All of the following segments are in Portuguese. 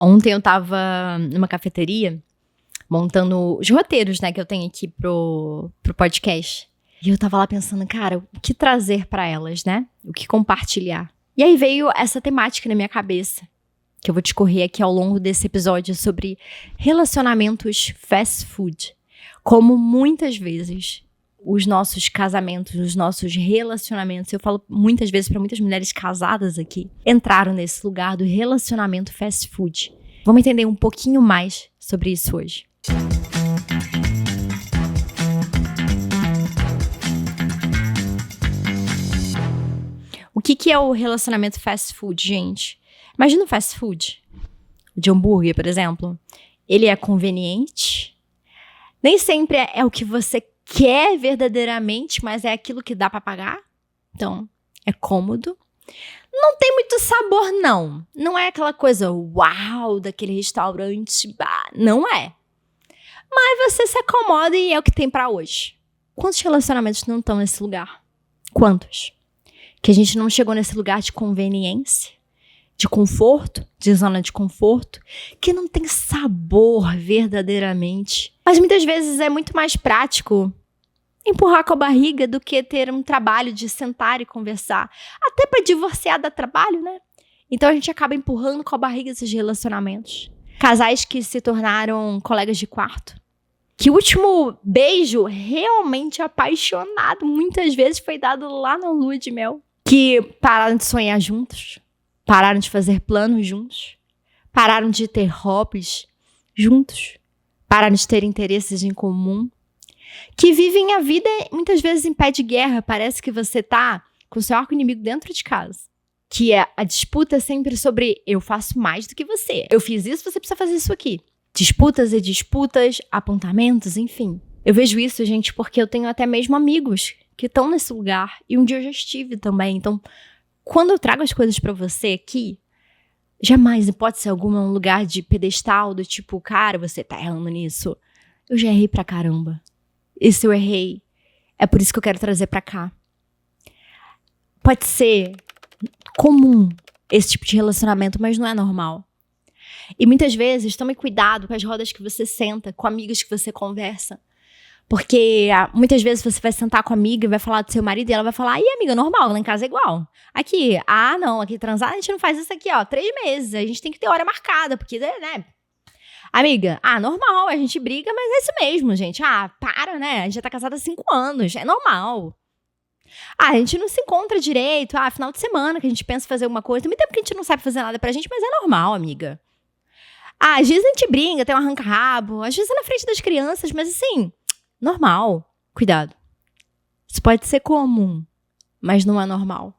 Ontem eu tava numa cafeteria montando os roteiros, né, que eu tenho aqui pro podcast. E eu tava lá pensando, cara, o que trazer pra elas, né? O que compartilhar. E aí veio essa temática na minha cabeça, que eu vou discorrer aqui ao longo desse episódio sobre relacionamentos fast food. Como muitas vezes os nossos casamentos, os nossos relacionamentos, eu falo muitas vezes para muitas mulheres casadas aqui, entraram nesse lugar do relacionamento fast food. Vamos entender um pouquinho mais sobre isso hoje. O que é o relacionamento fast food, gente? Imagina um fast food de hambúrguer, por exemplo. Ele é conveniente. Nem sempre é o que você quer verdadeiramente, mas é aquilo que dá pra pagar. Então, é cômodo. Não tem muito sabor, não. Não é aquela coisa uau daquele restaurante. Não é. Mas você se acomoda e é o que tem pra hoje. Quantos relacionamentos não estão nesse lugar? Quantos? Que a gente não chegou nesse lugar de conveniência, de conforto, de zona de conforto, que não tem sabor verdadeiramente. Mas muitas vezes é muito mais prático empurrar com a barriga do que ter um trabalho de sentar e conversar. Até para divorciar dá trabalho, né? Então a gente acaba empurrando com a barriga esses relacionamentos. Casais que se tornaram colegas de quarto. Que o último beijo realmente apaixonado muitas vezes foi dado lá na lua de mel. Que pararam de sonhar juntos. Pararam de fazer planos juntos. Pararam de ter hobbies juntos. Pararam de ter interesses em comum. Que vivem a vida muitas vezes em pé de guerra. Parece que você tá com o seu arco-inimigo dentro de casa. Que é a disputa sempre sobre eu faço mais do que você. Eu fiz isso, você precisa fazer isso aqui. Disputas e disputas, apontamentos, enfim. Eu vejo isso, gente, porque eu tenho até mesmo amigos que estão nesse lugar. E um dia eu já estive também. Então, quando eu trago as coisas pra você aqui, jamais, em hipótese alguma, é um lugar de pedestal do tipo, cara, você tá errando nisso. Eu já errei pra caramba. E se eu errei, é por isso que eu quero trazer pra cá. Pode ser comum esse tipo de relacionamento, mas não é normal. E muitas vezes, tome cuidado com as rodas que você senta, com amigos que você conversa. Porque muitas vezes você vai sentar com a amiga e vai falar do seu marido e ela vai falar, e amiga, normal, lá em casa é igual. Aqui, não, aqui transar a gente não faz isso aqui, 3 meses, a gente tem que ter hora marcada, porque, né? Amiga, normal, a gente briga, mas é isso mesmo, gente. Para, né? A gente já tá casada há 5 anos, é normal. A gente não se encontra direito, final de semana que a gente pensa em fazer alguma coisa. Também tempo que a gente não sabe fazer nada pra gente, mas é normal, amiga. Às vezes a gente brinca, tem um arranca-rabo, às vezes é na frente das crianças, mas assim, normal. Cuidado. Isso pode ser comum, mas não é normal.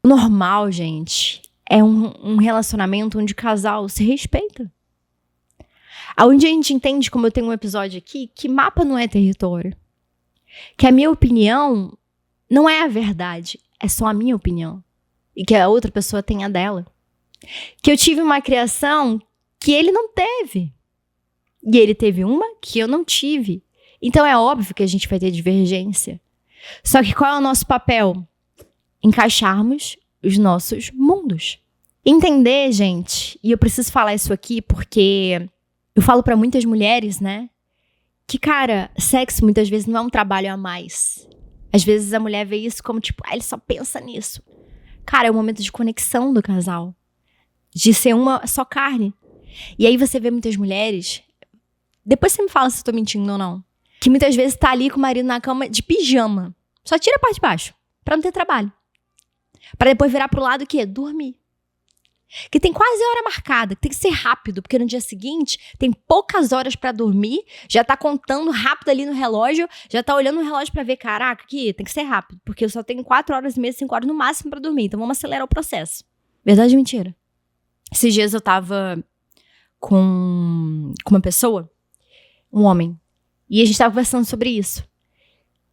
O normal, gente, é um relacionamento onde o casal se respeita. Onde a gente entende, como eu tenho um episódio aqui, que mapa não é território. Que a minha opinião não é a verdade, é só a minha opinião. E que a outra pessoa tem a dela. Que eu tive uma criação que ele não teve. E ele teve uma que eu não tive. Então é óbvio que a gente vai ter divergência. Só que qual é o nosso papel? Encaixarmos os nossos mundos. Entender, gente, e eu preciso falar isso aqui porque eu falo pra muitas mulheres, né? Que, cara, sexo muitas vezes não é um trabalho a mais. Às vezes a mulher vê isso como tipo, ele só pensa nisso. Cara, é um momento de conexão do casal. De ser uma só carne. E aí você vê muitas mulheres, depois você me fala se eu tô mentindo ou não, que muitas vezes tá ali com o marido na cama de pijama. Só tira a parte de baixo, pra não ter trabalho. Pra depois virar pro lado o quê? Dormir. Que tem quase hora marcada, que tem que ser rápido, porque no dia seguinte tem poucas horas pra dormir, já tá contando rápido ali no relógio, já tá olhando no relógio pra ver, caraca, aqui tem que ser rápido, porque eu só tenho 4 horas e meia, 5 horas no máximo pra dormir, então vamos acelerar o processo. Verdade ou mentira? Esses dias eu tava com uma pessoa, um homem, e a gente tava conversando sobre isso.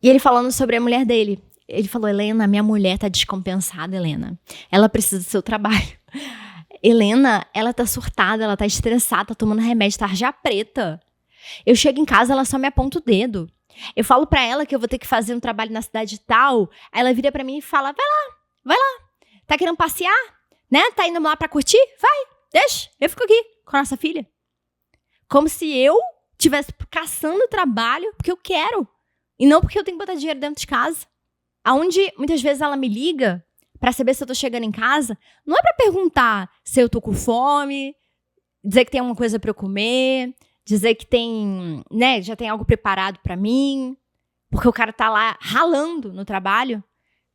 E ele falando sobre a mulher dele. Ele falou, Helena, minha mulher tá descompensada, Helena. Ela precisa do seu trabalho. Helena, ela tá surtada, ela tá estressada, tá tomando remédio, tá já preta. Eu chego em casa, ela só me aponta o dedo. Eu falo pra ela que eu vou ter que fazer um trabalho na cidade tal, aí ela vira pra mim e fala, vai lá. Tá querendo passear? Né? Tá indo lá pra curtir? Vai. Deixa, eu fico aqui com a nossa filha. Como se eu estivesse caçando trabalho porque eu quero. E não porque eu tenho que botar dinheiro dentro de casa. Aonde muitas vezes ela me liga pra saber se eu tô chegando em casa, não é pra perguntar se eu tô com fome, dizer que tem alguma coisa pra eu comer, dizer que tem, né, já tem algo preparado pra mim, porque o cara tá lá ralando no trabalho.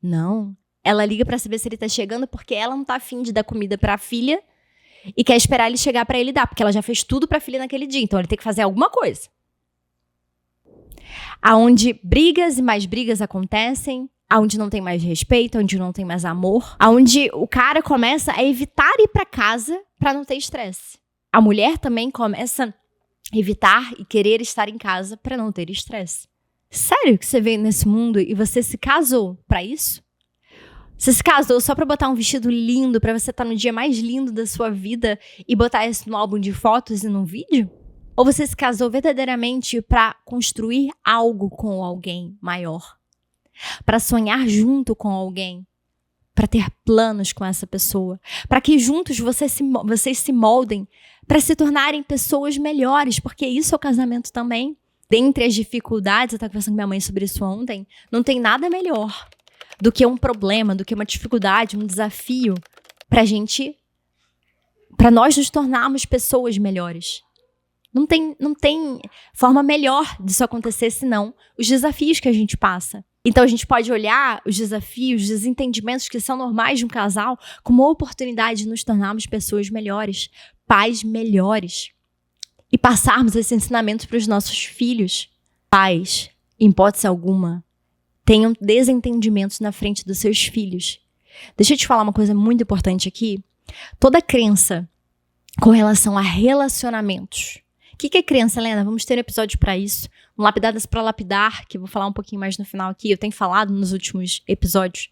Não. Ela liga pra saber se ele tá chegando porque ela não tá afim de dar comida pra filha e quer esperar ele chegar pra ele dar, porque ela já fez tudo pra filha naquele dia, então ele tem que fazer alguma coisa. Aonde brigas e mais brigas acontecem, aonde não tem mais respeito, aonde não tem mais amor, aonde o cara começa a evitar ir pra casa pra não ter estresse. A mulher também começa a evitar e querer estar em casa pra não ter estresse. Sério que você veio nesse mundo e você se casou pra isso? Você se casou só pra botar um vestido lindo, pra você estar no dia mais lindo da sua vida e botar isso no álbum de fotos e num vídeo? Ou você se casou verdadeiramente pra construir algo com alguém maior? Pra sonhar junto com alguém? Pra ter planos com essa pessoa? Pra que juntos vocês se moldem pra se tornarem pessoas melhores? Porque isso é o casamento também. Dentre as dificuldades, eu estava conversando com minha mãe sobre isso ontem, não tem nada melhor do que um problema, do que uma dificuldade, um desafio para nós nos tornarmos pessoas melhores. Não tem forma melhor disso acontecer senão os desafios que a gente passa. Então a gente pode olhar os desafios, os desentendimentos que são normais de um casal como uma oportunidade de nos tornarmos pessoas melhores, pais melhores. E passarmos esses ensinamentos para os nossos filhos. Pais, em hipótese alguma, tenham desentendimentos na frente dos seus filhos. Deixa eu te falar uma coisa muito importante aqui. Toda crença com relação a relacionamentos. O que é crença, Helena? Vamos ter um episódio para isso. Um Lapidadas para Lapidar, que eu vou falar um pouquinho mais no final aqui. Eu tenho falado nos últimos episódios.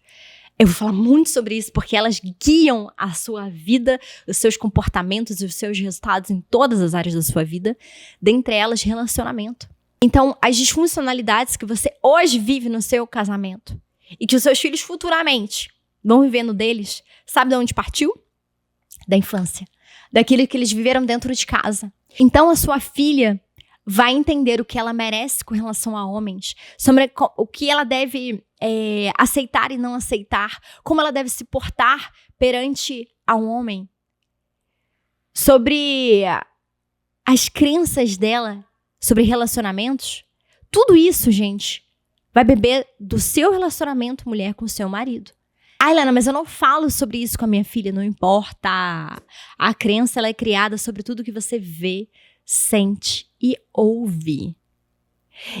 Eu vou falar muito sobre isso, porque elas guiam a sua vida, os seus comportamentos e os seus resultados em todas as áreas da sua vida, dentre elas relacionamento. Então, as disfuncionalidades que você hoje vive no seu casamento e que os seus filhos futuramente vão vivendo deles, sabe de onde partiu? Da infância. Daquilo que eles viveram dentro de casa. Então, a sua filha vai entender o que ela merece com relação a homens, sobre o que ela deve aceitar e não aceitar, como ela deve se portar perante a um homem, sobre as crenças dela, sobre relacionamentos. Tudo isso, gente, vai beber do seu relacionamento mulher com o seu marido. Ah, Helena, mas eu não falo sobre isso com a minha filha, não importa. A crença ela é criada sobre tudo que você vê, sente e ouve.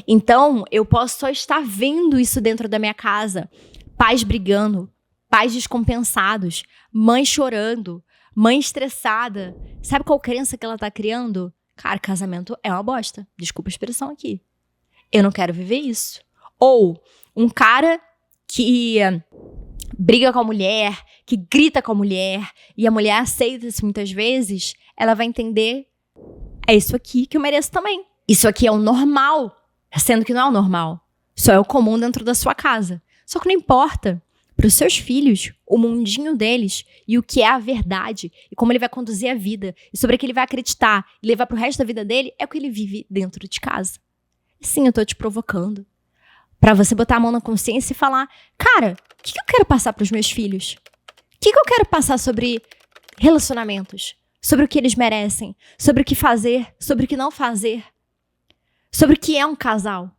Então, eu posso só estar vendo isso dentro da minha casa. Pais brigando, pais descompensados, mãe chorando, mãe estressada. Sabe qual crença que ela tá criando? Cara, casamento é uma bosta. Desculpa a expressão aqui. Eu não quero viver isso. Ou um cara que briga com a mulher, que grita com a mulher, e a mulher aceita isso muitas vezes, ela vai entender, é isso aqui que eu mereço também. Isso aqui é o normal, sendo que não é o normal. Só é o comum dentro da sua casa. Só que não importa. Para os seus filhos, o mundinho deles e o que é a verdade e como ele vai conduzir a vida e sobre o que ele vai acreditar e levar para o resto da vida dele é o que ele vive dentro de casa. E sim, eu tô te provocando para você botar a mão na consciência e falar, cara, o que eu quero passar para os meus filhos? O que eu quero passar sobre relacionamentos? Sobre o que eles merecem? Sobre o que fazer? Sobre o que não fazer? Sobre o que é um casal?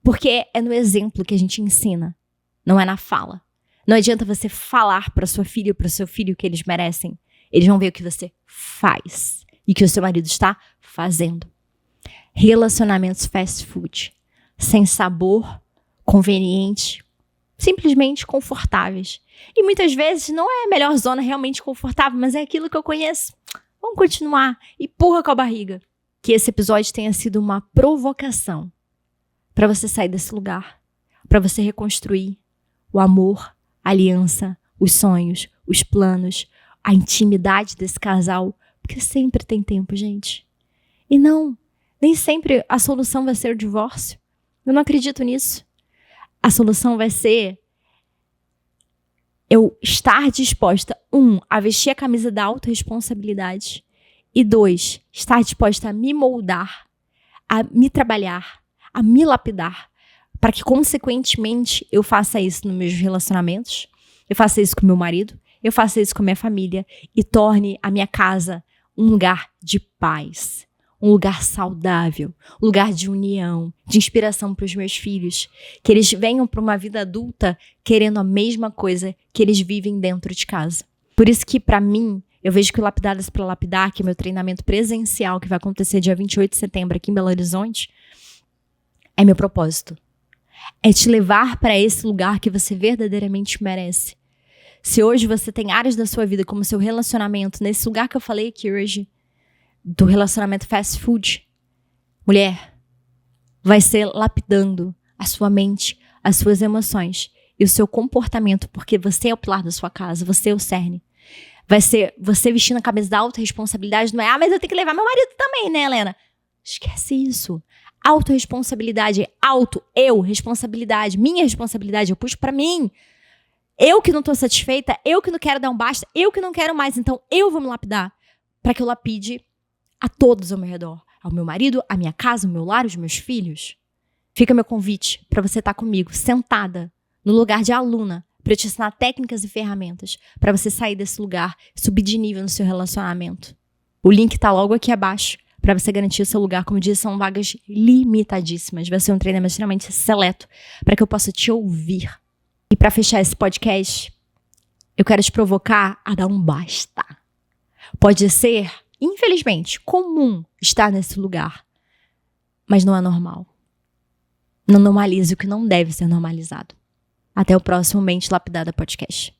Porque é no exemplo que a gente ensina, não é na fala. Não adianta você falar para sua filha ou para o seu filho o que eles merecem. Eles vão ver o que você faz e o que o seu marido está fazendo. Relacionamentos fast food, sem sabor, conveniente, simplesmente confortáveis. E muitas vezes não é a melhor zona realmente confortável, mas é aquilo que eu conheço. Vamos continuar. Empurra com a barriga. Que esse episódio tenha sido uma provocação para você sair desse lugar, para você reconstruir o amor, a aliança, os sonhos, os planos, a intimidade desse casal, porque sempre tem tempo, gente. E não, nem sempre a solução vai ser o divórcio. Eu não acredito nisso. A solução vai ser eu estar disposta, 1, a vestir a camisa da autorresponsabilidade e 2, estar disposta a me moldar, a me trabalhar, a me lapidar, para que, consequentemente, eu faça isso nos meus relacionamentos, eu faça isso com meu marido, eu faça isso com a minha família e torne a minha casa um lugar de paz, um lugar saudável, um lugar de união, de inspiração para os meus filhos, que eles venham para uma vida adulta querendo a mesma coisa que eles vivem dentro de casa. Por isso que, para mim, eu vejo que o Lapidadas para Lapidar, que é meu treinamento presencial, que vai acontecer dia 28 de setembro aqui em Belo Horizonte, é meu propósito. É te levar para esse lugar que você verdadeiramente merece. Se hoje você tem áreas da sua vida, como seu relacionamento, nesse lugar que eu falei aqui hoje, do relacionamento fast food, mulher, vai ser lapidando a sua mente, as suas emoções e o seu comportamento, porque você é o pilar da sua casa, você é o cerne. Vai ser você vestindo a camisa da autorresponsabilidade, não é, mas eu tenho que levar meu marido também, né, Helena? Esquece isso. Autorresponsabilidade, responsabilidade, minha responsabilidade, eu puxo pra mim. Eu que não tô satisfeita, eu que não quero dar um basta, eu que não quero mais, então eu vou me lapidar para que eu lapide a todos ao meu redor, ao meu marido, a minha casa, o meu lar, os meus filhos. Fica meu convite para você estar comigo, sentada no lugar de aluna, para eu te ensinar técnicas e ferramentas para você sair desse lugar, subir de nível no seu relacionamento. O link tá logo aqui abaixo para você garantir o seu lugar. Como eu disse, são vagas limitadíssimas. Vai ser um treinamento extremamente seleto para que eu possa te ouvir. E para fechar esse podcast, eu quero te provocar a dar um basta. Pode ser, infelizmente, comum estar nesse lugar, mas não é normal. Não normalize o que não deve ser normalizado. Até o próximo Mente Lapidada Podcast.